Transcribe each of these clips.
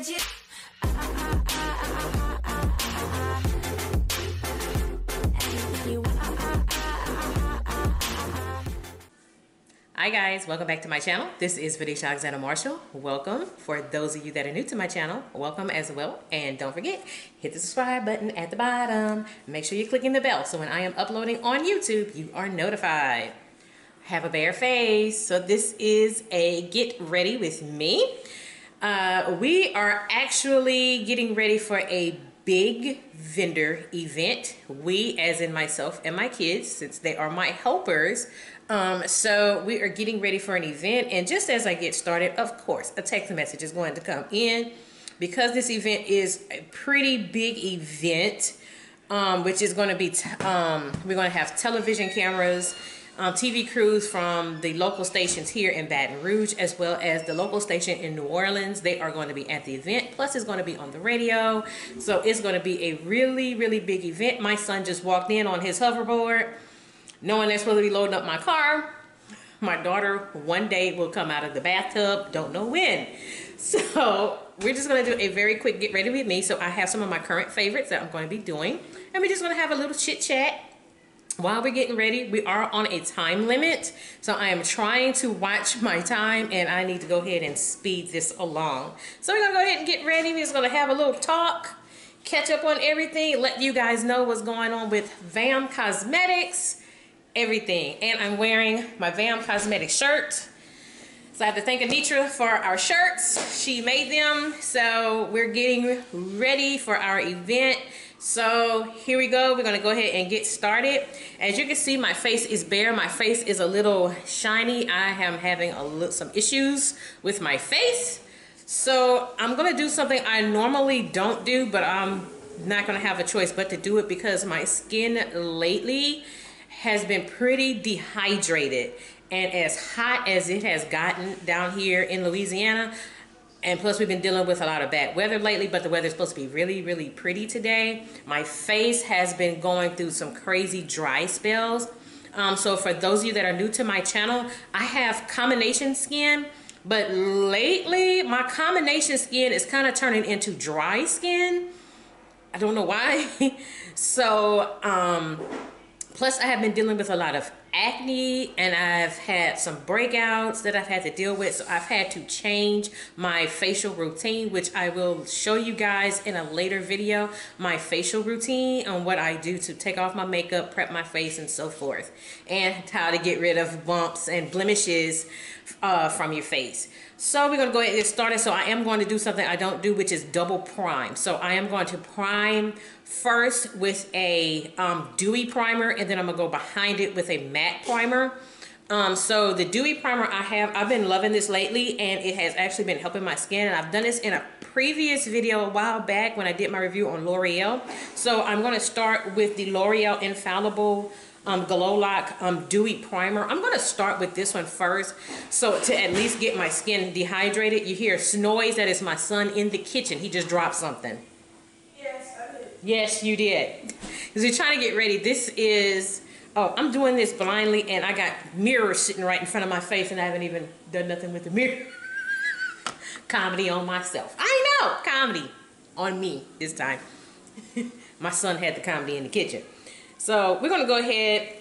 would you? Hi guys, welcome back to my channel. This is Felicia Alexander Marshall. Welcome. For those of you that are new to my channel, welcome as well. And don't forget, hit the subscribe button at the bottom. Make sure you're clicking the bell so when I am uploading on YouTube, you are notified. Have a bare face. So this is a get ready with me. We are actually getting ready for a big vendor event. We, as in myself and my kids, since they are my helpers. So we are getting ready for an event, and just as I get started, of course, a text message is going to come in because this event is a pretty big event, which is going to be, we're going to have television cameras, TV crews from the local stations here in Baton Rouge, as well as the local station in New Orleans. They are going to be at the event, plus it's going to be on the radio. So it's going to be a really, really big event. My son just walked in on his hoverboard, knowing they're supposed to be loading up my car. My daughter one day will come out of the bathtub, don't know when. So we're just gonna do a very quick get ready with me. So I have some of my current favorites that I'm going to be doing. And we're just gonna have a little chit chat while we're getting ready. We are on a time limit. So I am trying to watch my time, and I need to go ahead and speed this along. So we're gonna go ahead and get ready. We're just gonna have a little talk, catch up on everything, let you guys know what's going on with V.A.M Cosmetics, everything. And I'm wearing my V.A.M Cosmetics shirt. So I have to thank Anitra for our shirts. She made them. So we're getting ready for our event. So here we go. We're going to go ahead and get started. As you can see, my face is bare. My face is a little shiny. I am having some issues with my face. So I'm going to do something I normally don't do, but I'm not going to have a choice but to do it because my skin lately has been pretty dehydrated, and as hot as it has gotten down here in Louisiana, and plus we've been dealing with a lot of bad weather lately, but the weather's supposed to be really, really pretty today. My face has been going through some crazy dry spells. So for those of you that are new to my channel, I have combination skin, but lately my combination skin is kind of turning into dry skin. I don't know why. So plus, I have been dealing with a lot of acne, and I've had some breakouts that I've had to deal with. So I've had to change my facial routine, which I will show you guys in a later video, my facial routine on what I do to take off my makeup, prep my face, and so forth, and how to get rid of bumps and blemishes from your face. So we're going to go ahead and get started. So I am going to do something I don't do, which is double prime. So I am going to prime first with a dewy primer, and then I'm going to go behind it with a matte primer. So the dewy primer I've been loving this lately, and it has actually been helping my skin. And I've done this in a previous video a while back when I did my review on L'Oreal. So I'm going to start with the L'Oreal Infallible Glow Lock Dewy Primer. I'm going to start with this one first, so to at least get my skin dehydrated. You hear noise, that is my son in the kitchen. He just dropped something. Yes, I did. Yes, you did. Because we're trying to get ready. This is, oh, I'm doing this blindly, and I got mirrors sitting right in front of my face, and I haven't even done nothing with the mirror. Comedy on myself. I know, comedy on me this time. My son had the comedy in the kitchen. So we're going to go ahead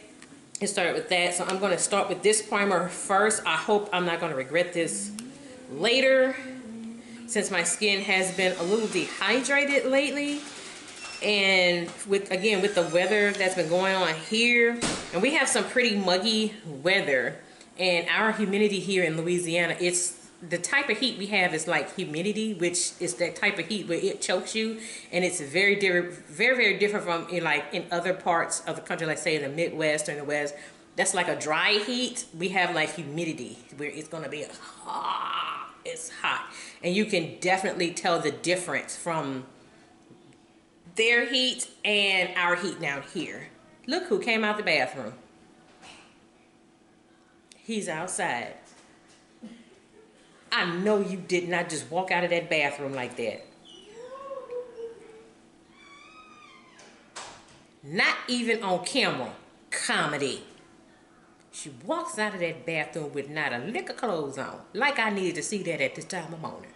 and start with that. So I'm going to start with this primer first. I hope I'm not going to regret this later, since my skin has been a little dehydrated lately. And with the weather that's been going on here, and we have some pretty muggy weather, and our humidity here in Louisiana, it's the type of heat we have is like humidity, which is that type of heat where it chokes you, and it's very different from in other parts of the country, like say in the Midwest or in the West. That's like a dry heat. We have like humidity where it's gonna be hot. It's hot, and you can definitely tell the difference from their heat and our heat down here. Look who came out the bathroom. He's outside. I know you did not just walk out of that bathroom like that. Not even on camera. Comedy. She walks out of that bathroom with not a lick of clothes on. Like I needed to see that at this time of morning.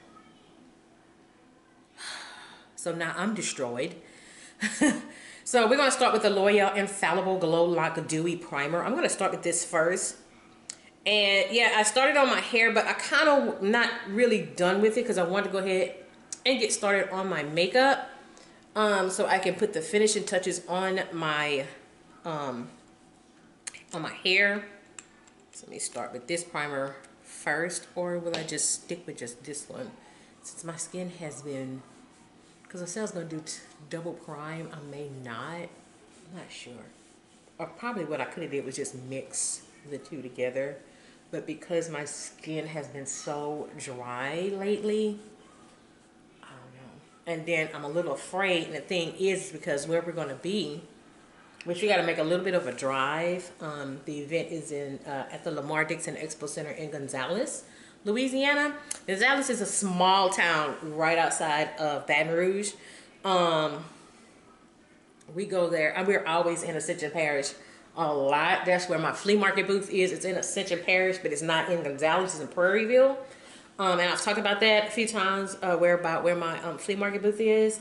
So now I'm destroyed. So we're going to start with the L'Oreal Infallible Glow Lock Dewy Primer. I'm going to start with this first. And yeah, I started on my hair, but I kind of not really done with it because I wanted to go ahead and get started on my makeup. So I can put the finishing touches on my hair. So let me start with this primer first, or will I just stick with just this one? Since my skin has been, because I said I was going to do double prime, I may not. I'm not sure. Or probably what I could have did was just mix the two together. But because my skin has been so dry lately, I don't know. And then I'm a little afraid, and the thing is because where we're going to be, which we got to make a little bit of a drive. The event is in at the Lamar Dixon Expo Center in Gonzales, Louisiana. Gonzales is a small town right outside of Baton Rouge. We go there, and we're always in Ascension Parish a lot. That's where my flea market booth is. It's in Ascension Parish, but it's not in Gonzales. It's in Prairieville. And I've talked about that a few times, where my flea market booth is.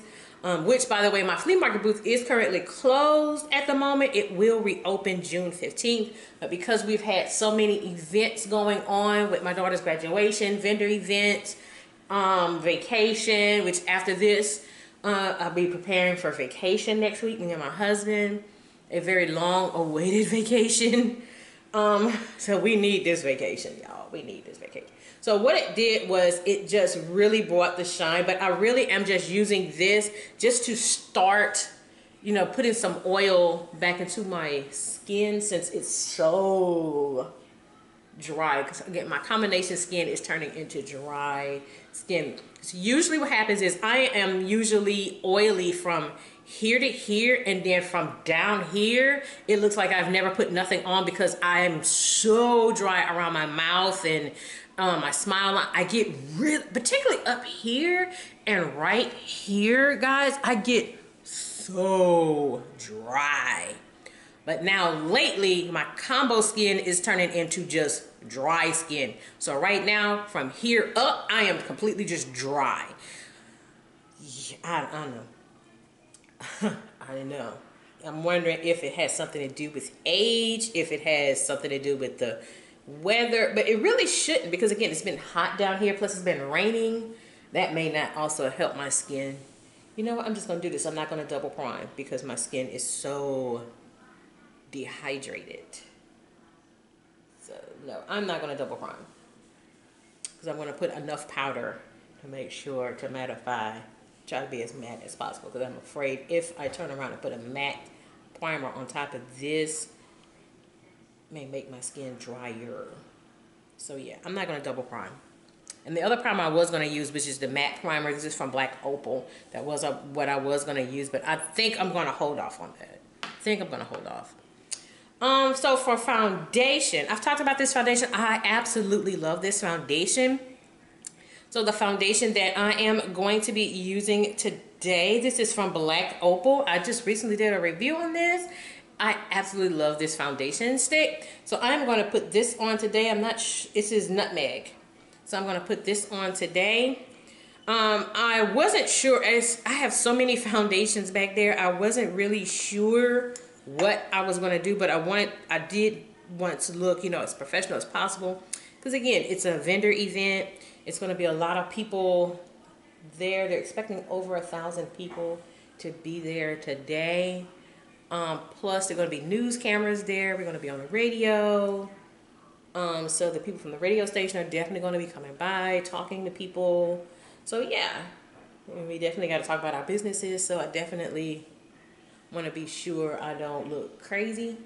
Which, by the way, my flea market booth is currently closed at the moment. It will reopen June 15th. But because we've had so many events going on with my daughter's graduation, vendor events, vacation, which after this, I'll be preparing for vacation next week, me and my husband. A very long awaited vacation. So we need this vacation, y'all. We need this vacation. So what it did was it just really brought the shine, but I really am just using this just to start, you know, putting some oil back into my skin since it's so dry. Because again, my combination skin is turning into dry skin. So usually what happens is I am usually oily from here to here, and then from down here it looks like I've never put nothing on because I'm so dry around my mouth and my smile line. I get really, particularly up here and right here, guys, I get so dry. But now lately my combo skin is turning into just dry skin. So right now from here up I am completely just dry. Yeah, I don't know. I know. I'm wondering if it has something to do with age, if it has something to do with the weather, but it really shouldn't because again, it's been hot down here, plus it's been raining. That may not also help my skin. You know what? I'm just going to do this. I'm not going to double prime because my skin is so dehydrated. So no, I'm not going to double prime because I'm going to put enough powder to make sure to mattify. Try to be as matte as possible because I'm afraid if I turn around and put a matte primer on top of this, it may make my skin drier. So yeah, I'm not going to double prime. And the other primer I was going to use, which is the matte primer, this is from Black Opal. That was what I was going to use, but I think I'm going to hold off on that. So for foundation, I've talked about this foundation. I absolutely love this foundation. So the foundation that I am going to be using today, this is from Black Opal. I just recently did a review on this. I absolutely love this foundation stick. So I'm going to put this on today. This is Nutmeg. So I'm going to put this on today. I wasn't sure, as I have so many foundations back there, I wasn't really sure what I was going to do, but I did want to look, you know, as professional as possible. Because again, it's a vendor event. It's going to be a lot of people there. They're expecting over 1,000 people to be there today. Plus, there are going to be news cameras there. We're going to be on the radio. So the people from the radio station are definitely going to be coming by, talking to people. So yeah, we definitely got to talk about our businesses. So I definitely want to be sure I don't look crazy.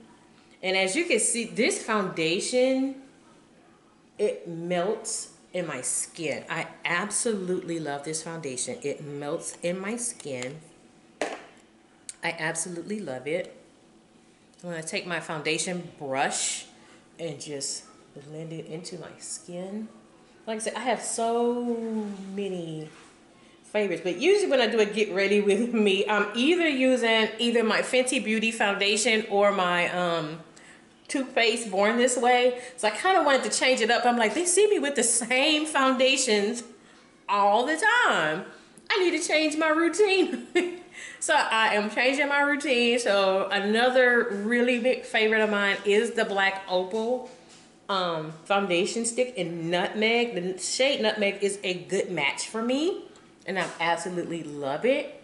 And as you can see, this foundation, it melts in my skin. I absolutely love this foundation. It melts in my skin. I absolutely love it. I'm going to take my foundation brush and just blend it into my skin. Like I said, I have so many favorites, but usually when I do a get ready with me, I'm either using my Fenty Beauty foundation or my Too Faced Born This Way. So I kind of wanted to change it up. I'm like, they see me with the same foundations all the time. I need to change my routine. So I am changing my routine. So another really big favorite of mine is the black Opal foundation stick in Nutmeg. The shade Nutmeg is a good match for me, and I absolutely love it.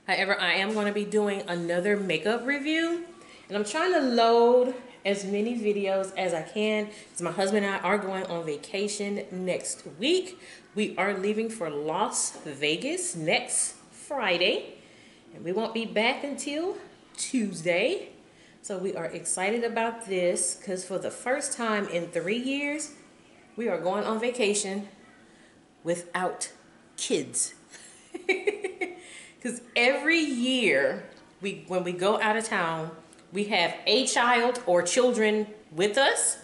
However, I am going to be doing another makeup review, and I'm trying to load as many videos as I can, because my husband and I are going on vacation next week. We are leaving for Las Vegas next Friday, and we won't be back until Tuesday. So we are excited about this, because for the first time in 3 years, we are going on vacation without kids. Because every year, when we go out of town, we have a child or children with us.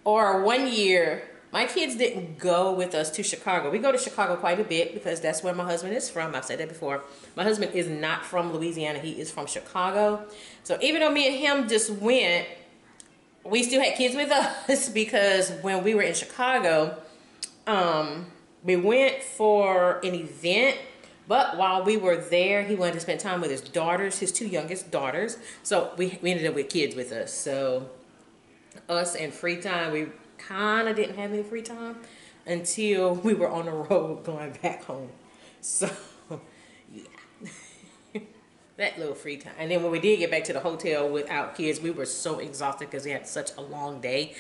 Or 1 year, my kids didn't go with us to Chicago. We go to Chicago quite a bit because that's where my husband is from. I've said that before. My husband is not from Louisiana. He is from Chicago. So even though me and him just went, we still had kids with us because when we were in Chicago, we went for an event. But while we were there, he wanted to spend time with his daughters, his 2 youngest daughters. So we ended up with kids with us. So us and free time, we kind of didn't have any free time until we were on the road going back home. So yeah, that little free time. And then when we did get back to the hotel without kids, we were so exhausted because we had such a long day.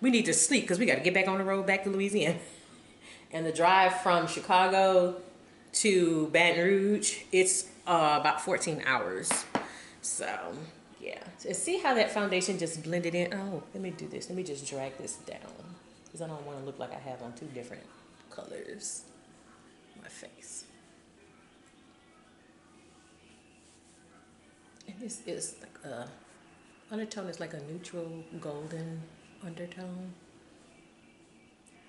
We need to sleep because we got to get back on the road back to Louisiana. And the drive from Chicago to Baton Rouge, it's about 14 hours. So yeah, and see how that foundation just blended in. Oh, let me do this. Let me just drag this down because I don't want to look like I have on 2 different colors on my face. And this is like a undertone. Is like a neutral golden undertone.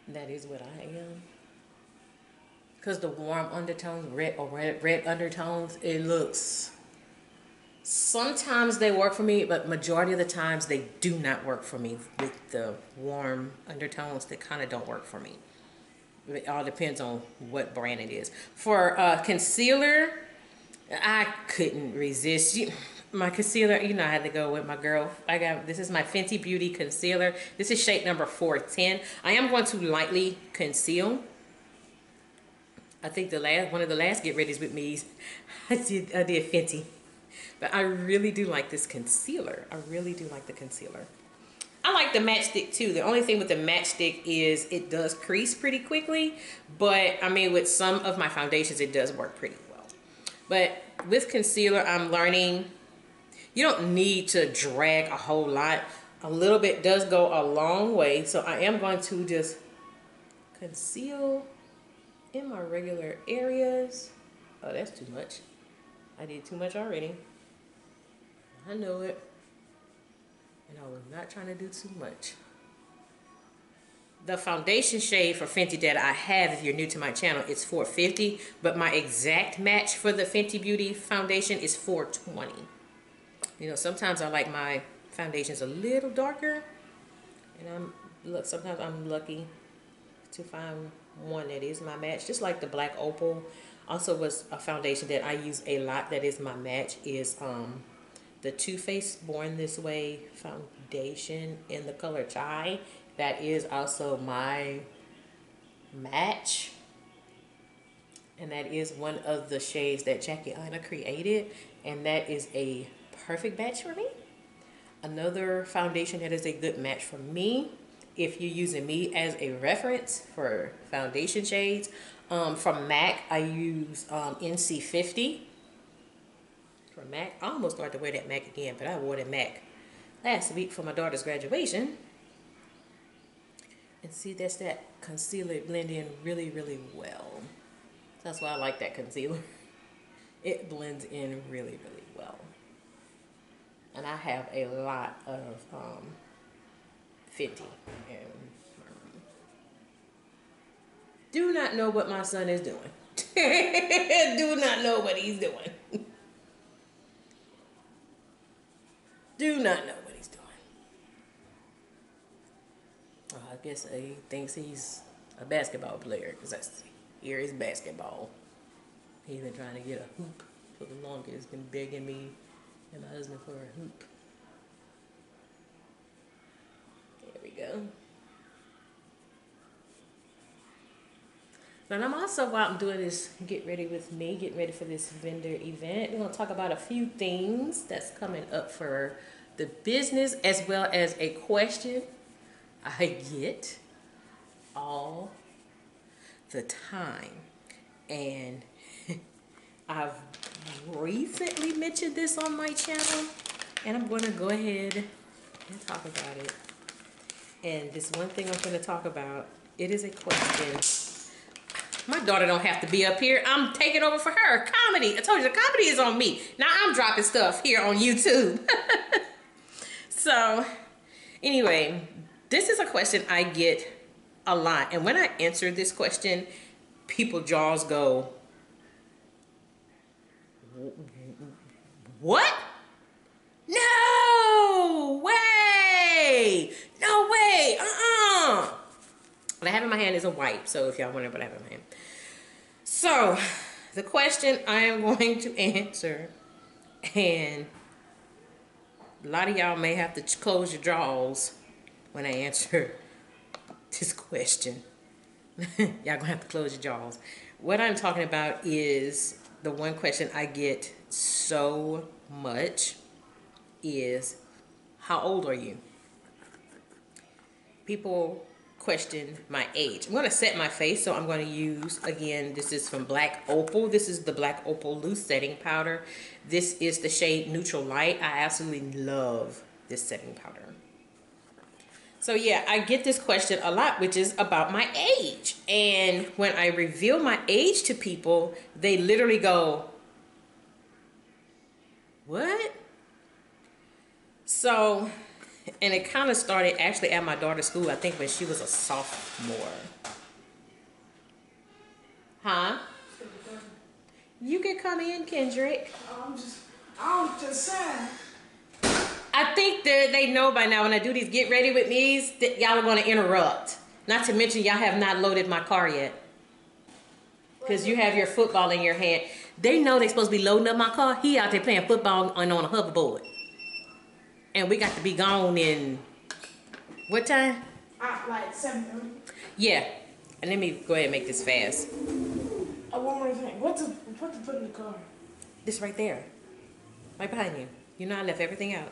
That is what I am. Because the warm undertones, red undertones, it looks, sometimes they work for me, but majority of the times they do not work for me. With the warm undertones, they kind of don't work for me. It all depends on what brand it is. For concealer, I couldn't resist. My concealer, you know, I had to go with my girl. This is my Fenty Beauty concealer. This is shade number 410. I am going to lightly conceal. I think one of the last get readies with me, I did Fenty. But I really do like this concealer. I really do like the concealer. I like the matchstick too. The only thing with the matchstick is it does crease pretty quickly. But I mean, with some of my foundations, it does work pretty well. But with concealer, I'm learning you don't need to drag a whole lot. A little bit does go a long way. So I am going to just conceal in my regular areas. Oh, that's too much. I did too much already. I know it. And I was not trying to do too much. The foundation shade for Fenty that I have, if you're new to my channel, is 450. But my exact match for the Fenty Beauty foundation is 420. You know, sometimes I like my foundations a little darker. And sometimes I'm lucky to find one that is my match. Just like the black Opal. Also was a foundation that I use a lot that is my match is the Too Faced Born This Way foundation in the color Chai. That is also my match. And that is one of the shades that Jackie Aina created. And that is a perfect match for me. Another foundation that is a good match for me, if you're using me as a reference for foundation shades, from MAC, I use NC50. For MAC, I almost started to wear that MAC again, but I wore that MAC last week for my daughter's graduation. And see, that's that concealer blend in really, really well. That's why I like that concealer. It blends in really, really well. And I have a lot of Fenty in my room. Do not know what my son is doing. Do not know what he's doing. Do not know what he's doing. Oh, I guess he thinks he's a basketball player because Here is basketball. He's been trying to get a hoop for the longest. He's been begging me and my husband for a hoop. There we go. And I'm also while I'm doing this get ready with me, getting ready for this vendor event. We're going to talk about a few things that's coming up for the business, as well as a question I get all the time. And I've recently mentioned this on my channel, and I'm going to go ahead and talk about it. And this one thing I'm going to talk about, it is a question. My daughter don't have to be up here. I'm taking over for her. Comedy. I told you the comedy is on me. Now I'm dropping stuff here on YouTube. So, anyway, this is a question I get a lot. And when I answer this question, people's jaws go, what? No way! No way! What I have in my hand is a wipe, so if y'all wonder what I have in my hand. So, the question I am going to answer, and a lot of y'all may have to close your jaws when I answer this question. Y'all gonna have to close your jaws. What I'm talking about is the one question I get so much is, how old are you? People question my age. I'm going to set my face, so I'm going to use, again, this is from Black Opal. This is the Black Opal Loose Setting Powder. This is the shade Neutral Light. I absolutely love this setting powder. So yeah, I get this question a lot, which is about my age. And when I reveal my age to people, they literally go, what? So, and it kind of started actually at my daughter's school, I think when she was a sophomore. Huh? You can come in, Kendrick. I'm just saying. I think that they know by now when I do these get ready with me's that y'all are going to interrupt. Not to mention y'all have not loaded my car yet. Because you have your football in your hand. They know they're supposed to be loading up my car. He out there playing football on a hoverboard. And we got to be gone in, what time? Like 7:30. Yeah. And let me go ahead and make this fast. One more thing. What to put in the car? This right there. Right behind you. You know I left everything out.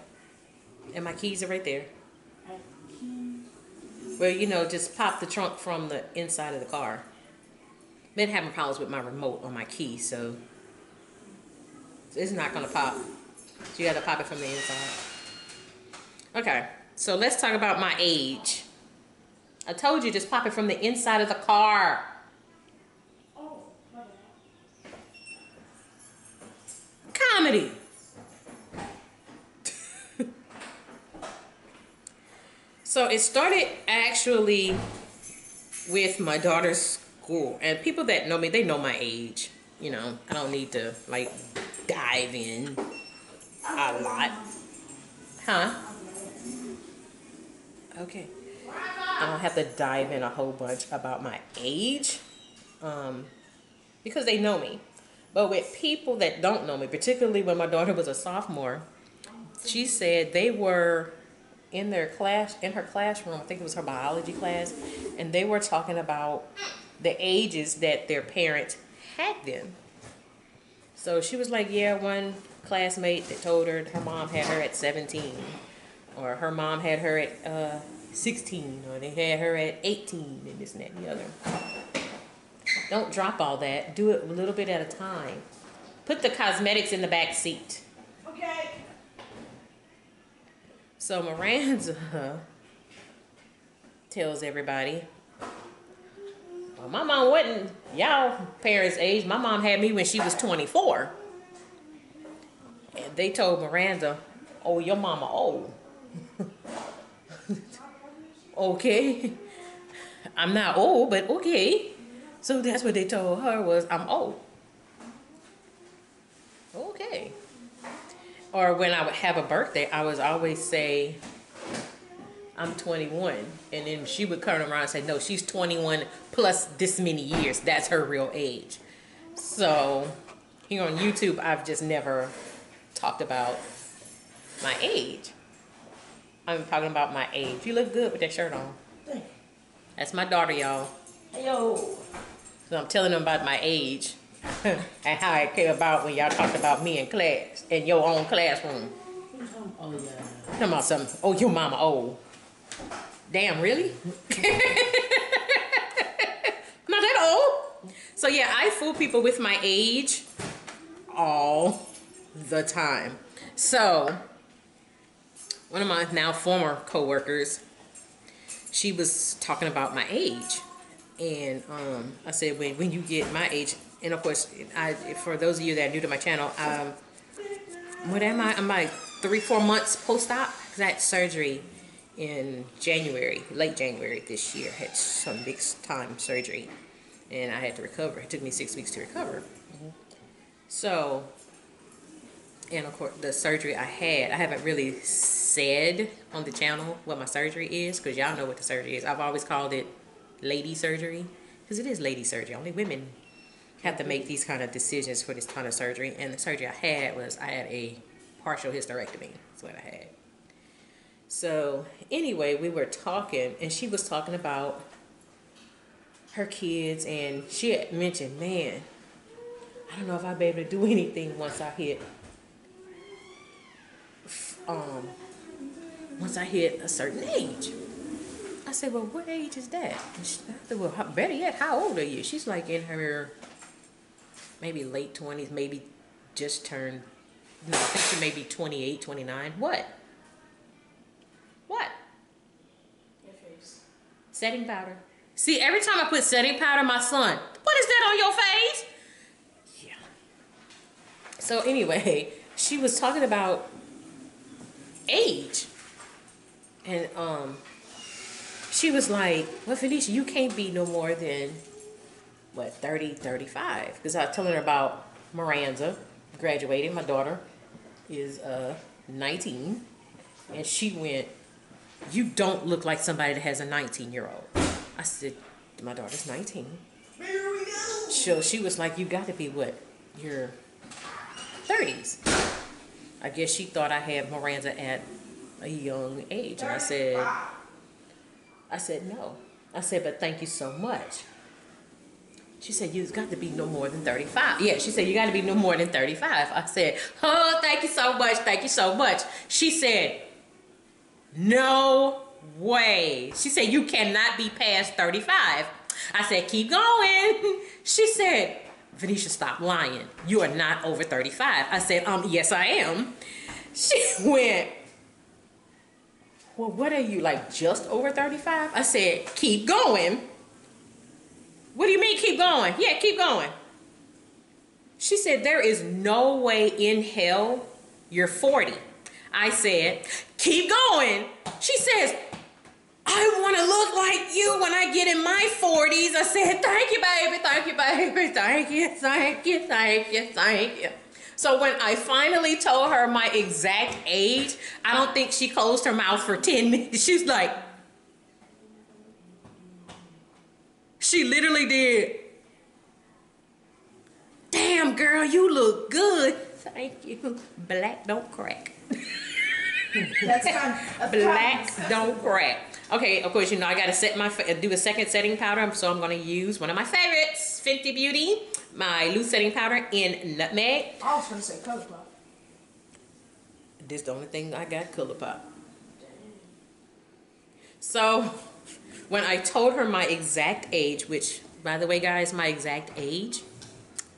And my keys are right there. Well, you know, just pop the trunk from the inside of the car. Been having problems with my remote on my key, so it's not going to pop. So you got to pop it from the inside. Okay, so let's talk about my age. I told you, just pop it from the inside of the car. Comedy. So it started actually with my daughter's school. And people that know me, they know my age. You know, I don't need to, like, dive in a lot. Huh? Okay. I don't have to dive in a whole bunch about my age. Because they know me. But with people that don't know me, particularly when my daughter was a sophomore, she said they were in her classroom, I think it was her biology class, and they were talking about the ages that their parents had them. So she was like, yeah, one classmate that told her mom had her at 17, or her mom had her at 16, or they had her at 18, and this and that and the other. Don't drop all that. Do it a little bit at a time. Put the cosmetics in the back seat. Okay. So Miranda tells everybody, well, my mom wasn't y'all parents' age. My mom had me when she was 24. And they told Miranda, oh, your mama old. Okay. I'm not old, but okay. So that's what they told her was, I'm old. Okay. Or when I would have a birthday, I would always say, I'm 21. And then she would turn around and say, no, she's 21 plus this many years. That's her real age. So here on YouTube, I've just never talked about my age. I'm talking about my age. You look good with that shirt on. That's my daughter, y'all. Hey, yo. So I'm telling them about my age and how it came about when y'all talked about me in class, in your own classroom. Oh, yeah. Talking about something. Oh, your mama old. Damn, really? Not that old. So yeah, I fool people with my age all the time. So one of my now former co-workers, she was talking about my age. And I said, when you get my age, and of course, for those of you that are new to my channel, what am I? I'm like 3-4 months post-op. Because I had surgery in January, late January this year. I had some big time surgery. And I had to recover. It took me 6 weeks to recover. So, and of course, the surgery I haven't really said on the channel what my surgery is. Because y'all know what the surgery is. I've always called it lady surgery, because it is lady surgery. Only women have to make these kind of decisions for this kind of surgery. And the surgery I had a partial hysterectomy. That's what I had. So anyway, we were talking, and she was talking about her kids, and she had mentioned, man, I don't know if I'll be able to do anything once I hit a certain age. I said, well, what age is that? And she said, well, better yet, how old are you? She's like in her maybe late 20s, maybe just turned, no, I think she may be 28, 29. What? What? Your face. Setting powder. See, every time I put setting powder, my son, what is that on your face? Yeah. So anyway, she was talking about age. And, she was like, well, Felicia, you can't be no more than, what, 30, 35. Because I was telling her about Miranda graduating. My daughter is 19. And she went, you don't look like somebody that has a 19-year-old. I said, my daughter's 19. Here we go. So she was like, you got to be what? Your 30s. I guess she thought I had Miranda at a young age. And I said, no. I said, but thank you so much. She said, you've got to be no more than 35. Yeah, she said, you got to be no more than 35. I said, oh, thank you so much. Thank you so much. She said, no way. She said, you cannot be past 35. I said, keep going. She said, Venetia, stop lying. You are not over 35. I said, yes, I am. She went, well, what are you, like just over 35? I said, keep going. What do you mean keep going? Yeah, keep going. She said, there is no way in hell you're 40. I said, keep going. She says, I want to look like you when I get in my 40s. I said, thank you, baby, thank you, baby, thank you, thank you, thank you, thank you. So when I finally told her my exact age, I don't think she closed her mouth for 10 minutes. She's like, she literally did. Damn, girl, you look good. Thank you. Black don't crack. Black don't crack. Okay, of course, you know I gotta do a second setting powder, so I'm gonna use one of my favorites, Fenty Beauty, my loose setting powder in Nutmeg. I was gonna say Colourpop. This is the only thing I got, Colourpop. So when I told her my exact age, which, by the way, guys, my exact age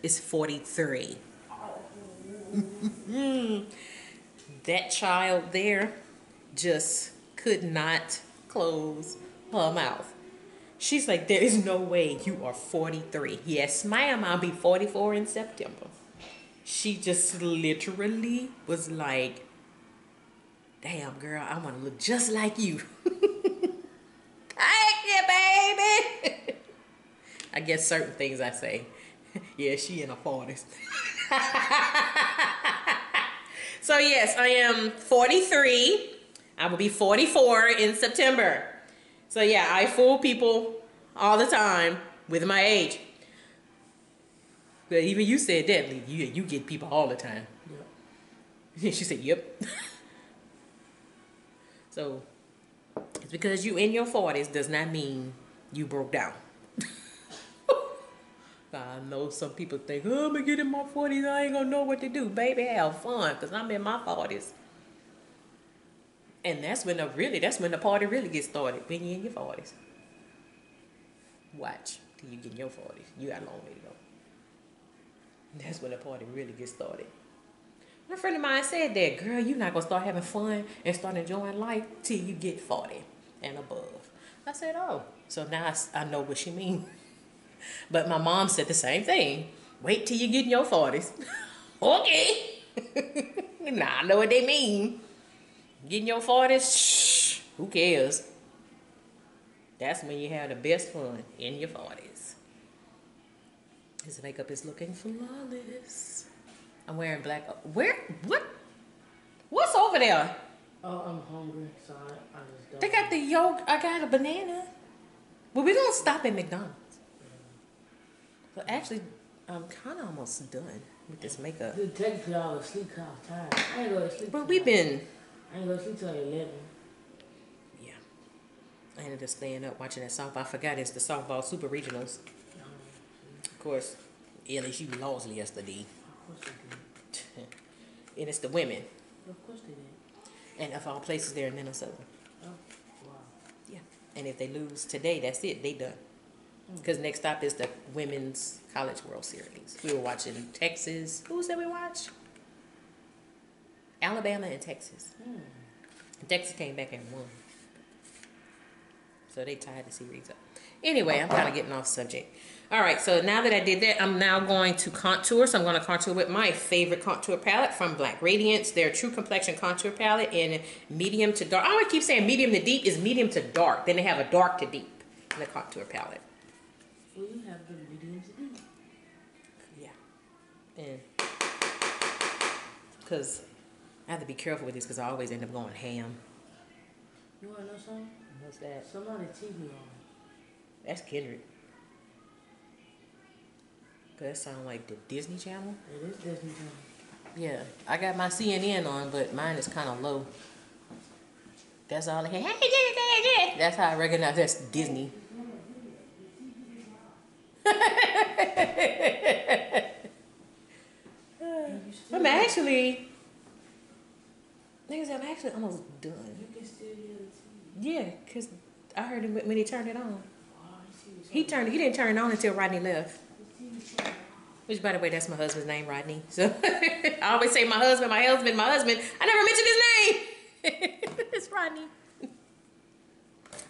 is 43. That child there just could not close her mouth. She's like, there is no way you are 43. Yes, ma'am, I'll be 44 in September. She just literally was like, damn, girl, I want to look just like you. Thank you, baby. I guess certain things I say. Yeah, she in her 40s. So yes, I am 43. I will be 44 in September. So yeah, I fool people all the time with my age. But even you said that, Lee. You get people all the time. Yep. She said, yep. So, it's because you in your 40s does not mean you broke down. I know some people think, oh, I'm going to get in my 40s, I ain't going to know what to do. Baby, have fun, because I'm in my 40s. And that's when the party really gets started, when you're in your 40s. Watch till you get in your 40s. You got a long way to go. That's when the party really gets started. My friend of mine said that, girl, you're not going to start having fun and start enjoying life till you get 40 and above. I said, oh. So now I know what she means. But my mom said the same thing. Wait till you get in your 40s. Okay. Now I know what they mean. Get in your 40s, shh, who cares? That's when you have the best fun, in your 40s. His makeup is looking flawless. I'm wearing black. What's over there? Oh, I'm hungry, so I just don't. They got the yolk. I got a banana. Well, we're going to stop at McDonald's. But actually, I'm kind of almost done with this makeup. Dude, technically, I was asleep because I was tired. I ain't going to sleep. But we've been. I ain't going to sleep till 11. Yeah. I ended up staying up watching that softball. I forgot it's the softball super regionals. Of course, LSU lost yesterday. Of course they did. And it's the women. Of course they did. And of all places, they're in Minnesota. Oh, wow. Yeah. And if they lose today, that's it. They done. Because next stop is the Women's College World Series. We were watching Texas. Who said we watched? Alabama and Texas. Texas came back and won. So they tied the series up. Anyway, I'm kind of getting off subject. All right, so now that I did that, I'm now going to contour. So I'm going to contour with my favorite contour palette from Black Radiance. Their True Complexion contour palette in medium to dark. I always keep saying medium to deep is medium to dark. Then they have a dark to deep in the contour palette. Well, you have the medium to deep. Yeah. And because I have to be careful with this because I always end up going ham. You want to know something? What's that? Somebody TV on. That's Kendrick. That sounds like the Disney Channel. It is Disney Channel. Yeah, I got my CNN on, but mine is kind of low. That's all I hear. That's how I recognize that's Disney. I'm actually almost done. You can still hear the TV. Yeah, because I heard him when he turned it on. He didn't turn it on until Rodney left. Which, by the way, that's my husband's name, Rodney. So I always say my husband. I never mentioned his name. It's Rodney. All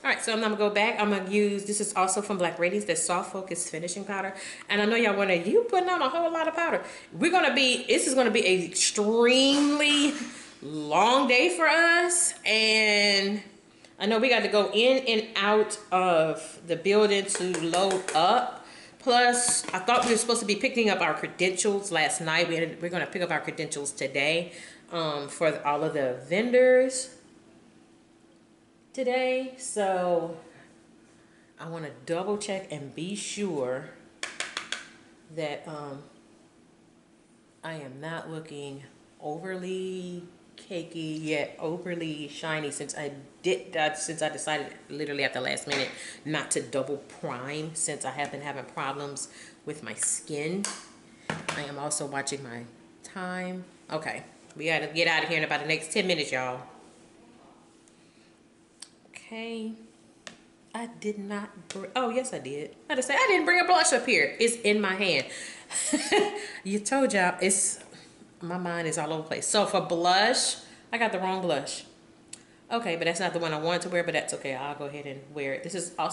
right, so I'm gonna go back. I'm gonna use, this is also from Black Radiance, the Soft Focus Finishing Powder. And I know y'all wonder, you putting on a whole lot of powder. This is gonna be an extremely long day for us. And I know we got to go in and out of the building to load up. Plus, I thought we were supposed to be picking up our credentials last night. We're gonna pick up our credentials today for all of the vendors today. So I want to double check and be sure that I am not looking overly cakey yet overly shiny since I decided literally at the last minute not to double prime since I have been having problems with my skin. I am also watching my time. Okay, we gotta get out of here in about the next 10 minutes, y'all. Okay, I did not oh yes I did. I had to say I didn't bring a blush up here. It's in my hand. You told y'all my mind is all over the place. So for blush, I got the wrong blush. Okay, but that's not the one I wanted to wear, but that's okay. I'll go ahead and wear it. This is from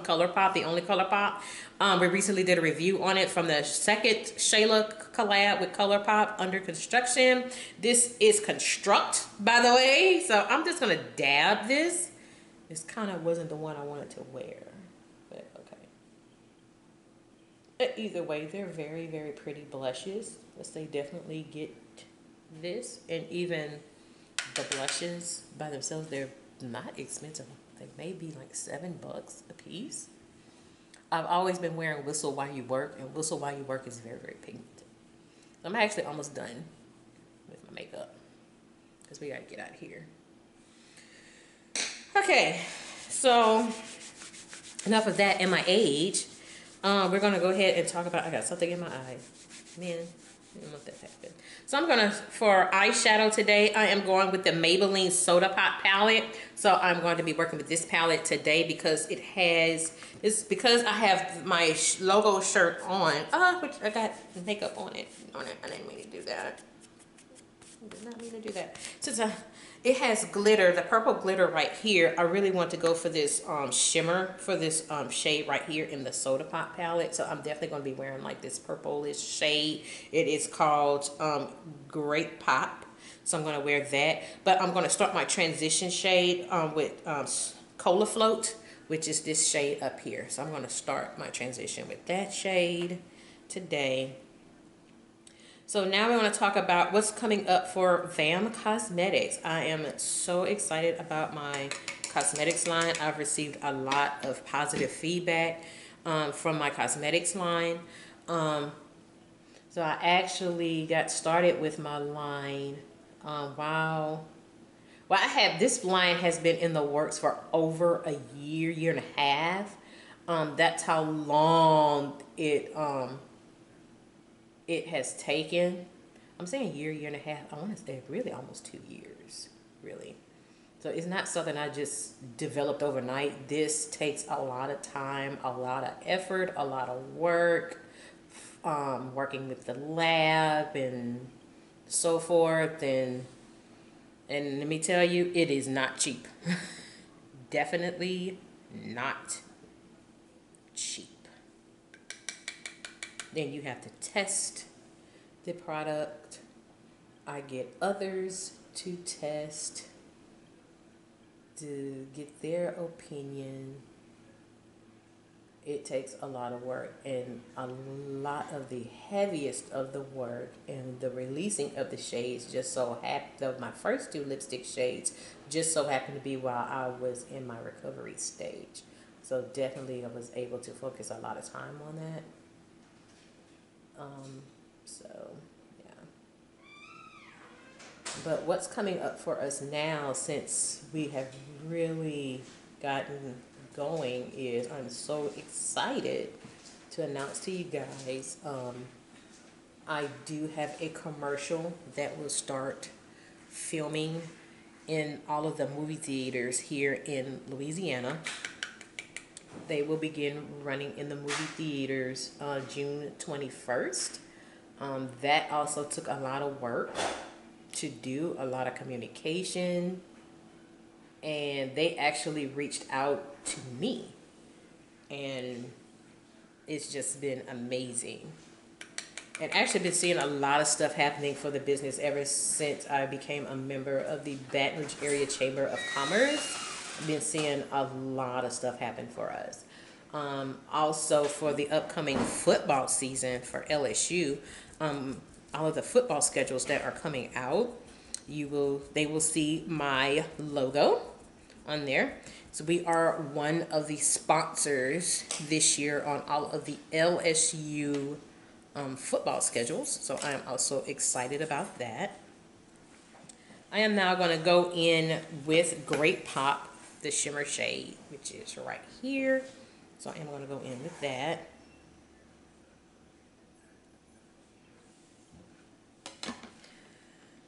Colourpop, the only Colourpop. We recently did a review on it from the second Shayla collab with Colourpop under construction. This is Construct, by the way. So I'm just gonna dab this. This kind of wasn't the one I wanted to wear, but okay. Either way, they're very, very pretty blushes. Let's say definitely get this, and even the blushes by themselves, they're not expensive. They may be like $7 a piece. I've always been wearing Whistle While You Work, and Whistle While You Work is very, very pigmented. I'm actually almost done with my makeup because we gotta get out of here. Okay, so enough of that and my age. We're gonna go ahead and talk about, I got something in my eye. Man, I didn't want that to happen. So I'm gonna, for eyeshadow today, I am going with the Maybelline Soda Pop palette. So I'm going to be working with this palette today because it has, it's because I have my logo shirt on. Which I got makeup on it. I didn't mean to do that. I did not mean to do that. Since it has glitter, the purple glitter right here, I really want to go for this shimmer, for this shade right here in the Soda Pop palette. So I'm definitely going to be wearing like this purplish shade. It is called Grape Pop. So I'm going to wear that. But I'm going to start my transition shade with Cola Float, which is this shade up here. So I'm going to start my transition with that shade today. So now we want to talk about what's coming up for V.A.M Cosmetics. I am so excited about my cosmetics line. I've received a lot of positive feedback from my cosmetics line. So I actually got started with my line Well, I have, this line has been in the works for over a year and a half. That's how long it has taken. I'm saying year and a half. I want to say really almost 2 years, really. So it's not something I just developed overnight. This takes a lot of time, a lot of effort, a lot of work, working with the lab and so forth. And let me tell you, it is not cheap. Definitely not cheap. Then you have to test the product. I get others to test to get their opinion. It takes a lot of work, and a lot of the heaviest of the work and the releasing of the shades just so happened, my first 2 lipstick shades just so happened to be while I was in my recovery stage. So definitely I was able to focus a lot of time on that. So yeah. But what's coming up for us now, since we have really gotten going, is I'm so excited to announce to you guys, I do have a commercial that will start filming in all of the movie theaters here in Louisiana. They will begin running in the movie theaters on June 21st. That also took a lot of work to do, a lot of communication, and they actually reached out to me, and it's just been amazing. And actually been seeing a lot of stuff happening for the business ever since I became a member of the Baton Rouge Area Chamber of Commerce. I've been seeing a lot of stuff happen for us. Also for the upcoming football season for LSU, all of the football schedules that are coming out, they will see my logo on there. So we are one of the sponsors this year on all of the LSU football schedules. So I am also excited about that. I am now going to go in with Grape Pop, the shimmer shade, which is right here. So I am going to go in with that.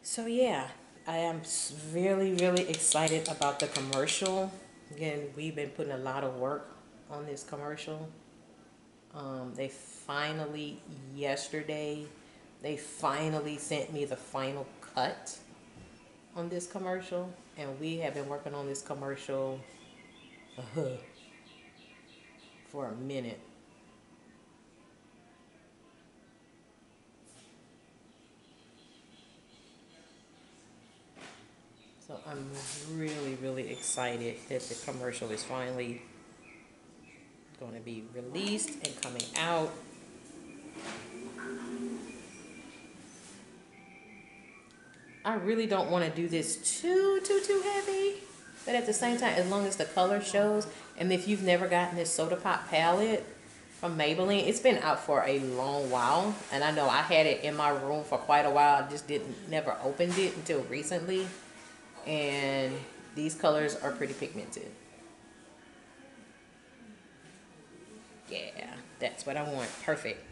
So yeah, I am really, really excited about the commercial. Again, we've been putting a lot of work on this commercial. They finally, yesterday, they finally sent me the final cut on this commercial. And we have been working on this commercial for a minute. So I'm really, really excited that the commercial is finally going to be released and coming out. I really don't want to do this too heavy. But at the same time, as long as the color shows, and if you've never gotten this Soda Pop palette from Maybelline, it's been out for a long while. And I know I had it in my room for quite a while. I just never opened it until recently. And these colors are pretty pigmented. Yeah, that's what I want. Perfect.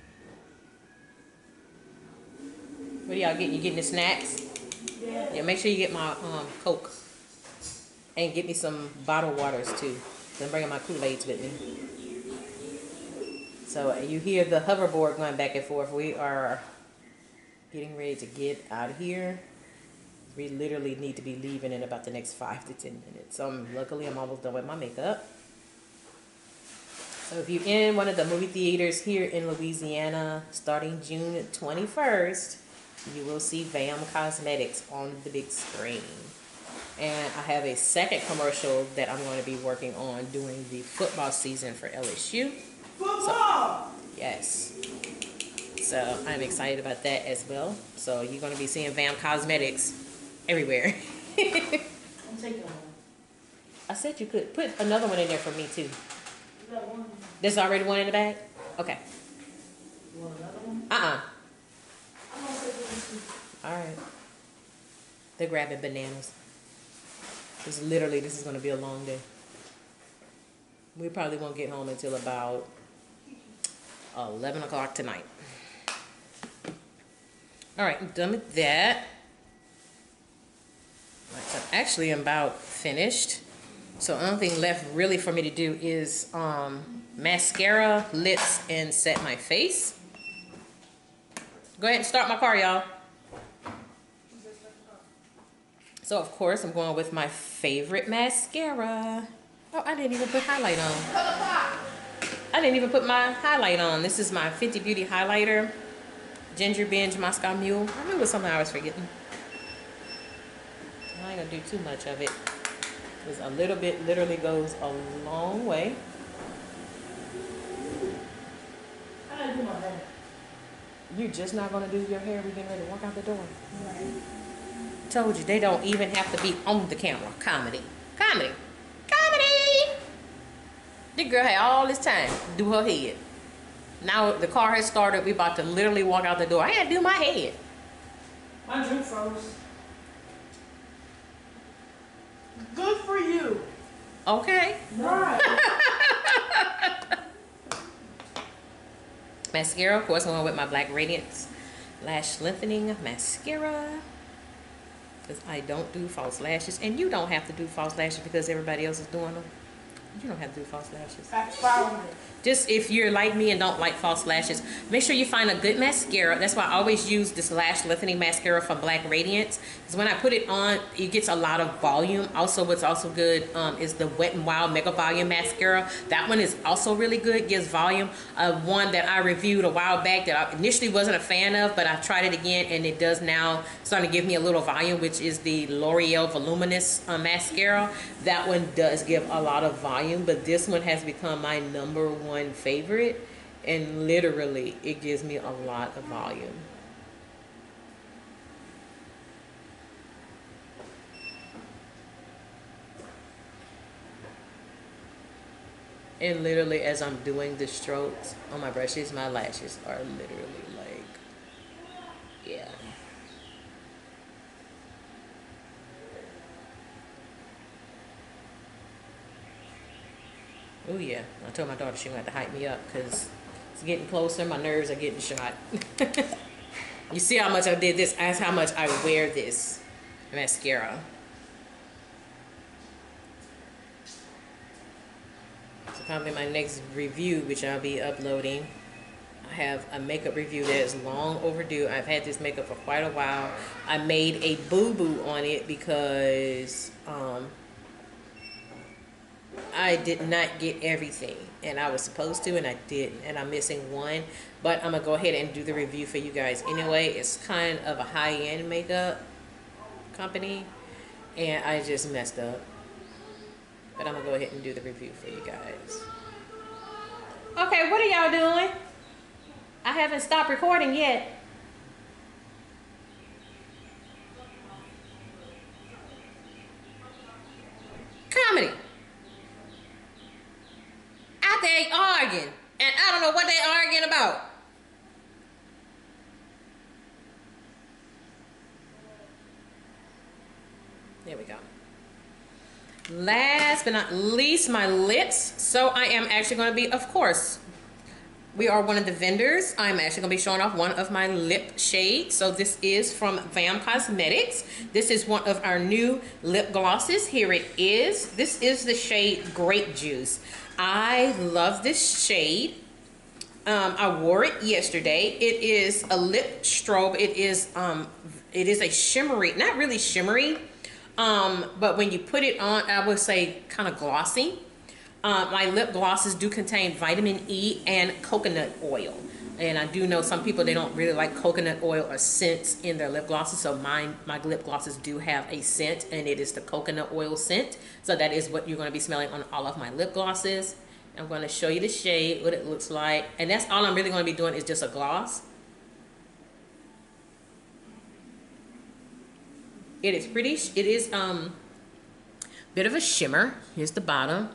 What are y'all getting? You getting the snacks? Yeah, make sure you get my Coke. And get me some bottled waters too. I'm bringing my Kool-Aids with me. So you hear the hoverboard going back and forth. We are getting ready to get out of here. We literally need to be leaving in about the next 5 to 10 minutes. So luckily I'm almost done with my makeup. So if you're in one of the movie theaters here in Louisiana, starting June 21st, you will see V.A.M Cosmetics on the big screen. And I have a second commercial that I'm going to be working on during the football season for LSU. Football! So, yes. So I'm excited about that as well. So you're going to be seeing V.A.M Cosmetics everywhere. I'm taking one. I said you could put another one in there for me too. You got one? There's already one in the bag? Okay. You want another one? Uh-uh. I'm gonna take one too. Alright. They're grabbing bananas. Because literally this is going to be a long day. We probably won't get home until about 11 o'clock tonight. Alright, I'm done with that. Right, so actually I'm about finished. So the only thing left really for me to do is mascara, lips, and set my face. Go ahead and start my car, y'all. So of course I'm going with my favorite mascara. Oh, I didn't even put highlight on. I didn't even put my highlight on. This is my Fenty Beauty highlighter. Ginger Binge Moscow Mule. I knew it was something I was forgetting. I ain't gonna do too much of it. Because a little bit literally goes a long way. I gotta do my hair. You're just not gonna do your hair. We're getting ready to walk out the door. Right. Told you, they don't even have to be on the camera. Comedy. Comedy. Comedy! This girl had all this time to do her head. Now the car has started. We about to literally walk out the door. I had to do my head. My drink froze. Good for you. Okay. Right. Mascara, of course, I'm going with my Black Radiance Lash Lengthening Mascara. Because I don't do false lashes. And you don't have to do false lashes because everybody else is doing them. You don't have to do false lashes. That's fine. Just if you're like me and don't like false lashes, make sure you find a good mascara. That's why I always use this Lash Lengthening Mascara from Black Radiance. Because when I put it on, it gets a lot of volume. Also, what's also good is the Wet n Wild Mega Volume Mascara. That one is also really good, gives volume. One that I reviewed a while back that I initially wasn't a fan of, but I tried it again and it does now starting to give me a little volume, which is the L'Oreal Voluminous Mascara. That one does give a lot of volume, but this one has become my #1 favorite, and literally it gives me a lot of volume. And literally as I'm doing the strokes on my brushes, my lashes are literally like, yeah. Oh yeah, I told my daughter she gonna have to hype me up because it's getting closer. My nerves are getting shot. You see how much I did this? That's how much I wear this mascara. So probably my next review, which I'll be uploading, I have a makeup review that is long overdue. I've had this makeup for quite a while. I made a boo-boo on it because I did not get everything, and I was supposed to, and I didn't, and I'm missing one. But I'm gonna go ahead and do the review for you guys anyway. It's kind of a high-end makeup company, and I just messed up. But I'm gonna go ahead and do the review for you guys. Okay, what are y'all doing? I haven't stopped recording yet. Last but not least, my lips. So I am actually going to be, of course, we are one of the vendors. I'm actually going to be showing off one of my lip shades. So this is from V.A.M Cosmetics. This is one of our new lip glosses. Here it is. This is the shade Grape Juice. I love this shade. I wore it yesterday. It is a lip strobe. It is a shimmery, not really shimmery, but when you put it on, I would say kind of glossy. My lip glosses do contain vitamin E and coconut oil. And I do know some people, they don't really like coconut oil or scents in their lip glosses. So my lip glosses do have a scent, and it is the coconut oil scent. So that is what you're going to be smelling on all of my lip glosses. I'm going to show you the shade, what it looks like. And that's all I'm really going to be doing is just a gloss. It is pretty, it is bit of a shimmer. Here's the bottom.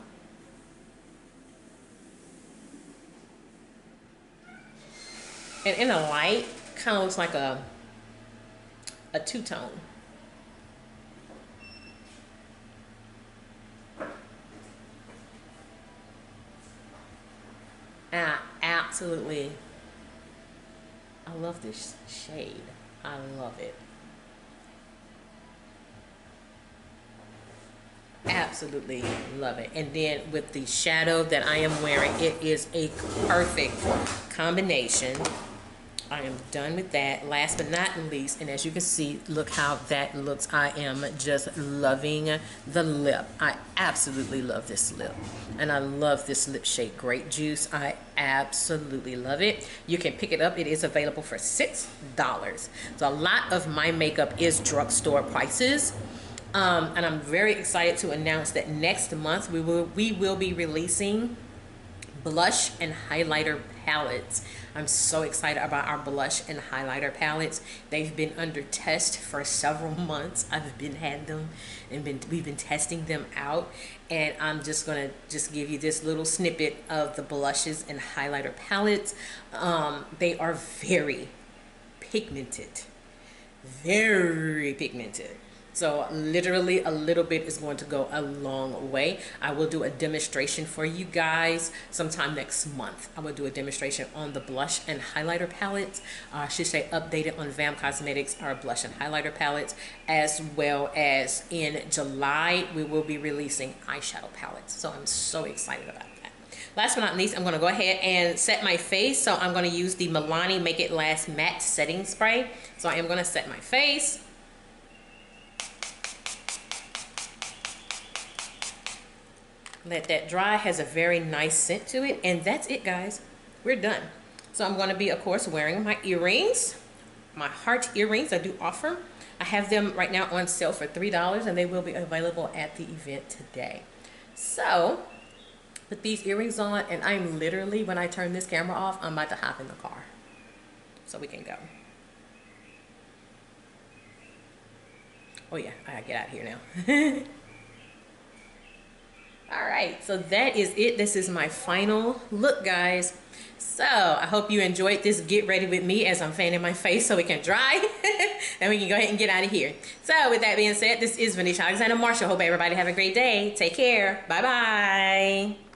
And in the light, kind of looks like a two-tone. Absolutely, I love this shade. I love it. Absolutely love it. And then with the shadow that I am wearing, it is a perfect combination. I am done with that. Last but not least, and as you can see, look how that looks. I am just loving the lip. I absolutely love this lip. And I love this lip shade Grape Juice. I absolutely love it. You can pick it up. It is available for $6. So a lot of my makeup is drugstore prices. And I'm very excited to announce that next month we will be releasing blush and highlighter palettes. I'm so excited about our blush and highlighter palettes. They've been under test for several months. I've had them and we've been testing them out, and I'm just gonna give you this little snippet of the blushes and highlighter palettes. They are very pigmented, very pigmented. So literally a little bit is going to go a long way. I will do a demonstration for you guys sometime next month. I will do a demonstration on the blush and highlighter palettes. I should say updated on V.A.M Cosmetics, our blush and highlighter palettes, as well as in July we will be releasing eyeshadow palettes. So I'm so excited about that. Last but not least, I'm going to go ahead and set my face. So I'm going to use the Milani Make It Last Matte Setting Spray. So I am going to set my face. Let that dry. Has a very nice scent to it, and that's it, guys. We're done. So I'm going to be, of course, wearing my earrings, my heart earrings. I do offer. I have them right now on sale for $3, and they will be available at the event today. So with these earrings on, and I'm literally, when I turn this camera off, I'm about to hop in the car so we can go. Oh yeah, I gotta get out of here now. All right, so that is it. This is my final look, guys. So I hope you enjoyed this get ready with me as I'm fanning my face so it can dry. And we can go ahead and get out of here. So with that being said, this is Venetia Alexander Marshall. Hope everybody have a great day. Take care. Bye-bye.